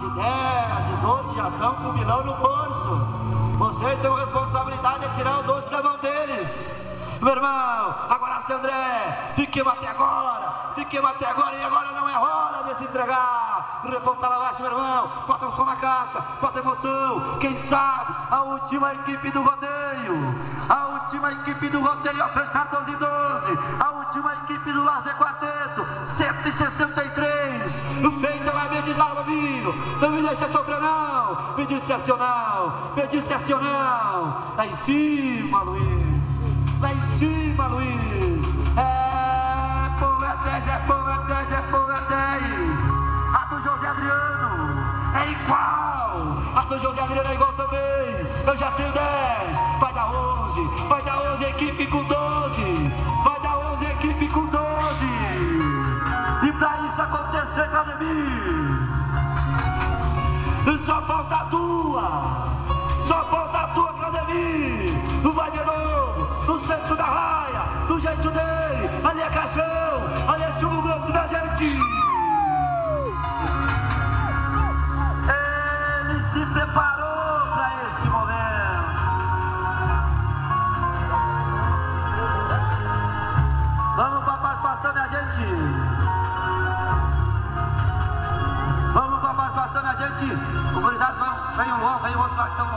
de 10, de 12 já estão com o milão no bolso. Vocês têm a responsabilidade de tirar o doce da mão deles. Meu irmão, agora seu André, fiquemos até agora e agora não é hora de se entregar. Reponta lá abaixo, meu irmão, bota o som na caixa, bota emoção. Quem sabe a última equipe do rodeio, a fechar 12 e 12, a última equipe do Lazer Quarteto, 163, feita lá, medidala, amigo, não me deixa sofrer não, mediciacional, lá em cima, Luiz. Lá em cima, Luiz. É fogo, é 10. A do José Adriano é igual. A do José Adriano é igual também. Eu já tenho 10. Vai dar 11, equipe com 12. Vai dar 11, equipe com 12. E pra isso acontecer, Claudemir, só falta a tua. Claudemir. Vai de novo, no centro da raia, do jeito dele. Ali é caixão, ali é chumbo grosso da gente. Ele se preparou para esse momento. Vamos para a participação, minha gente. O gurizado vem um outro lá, então.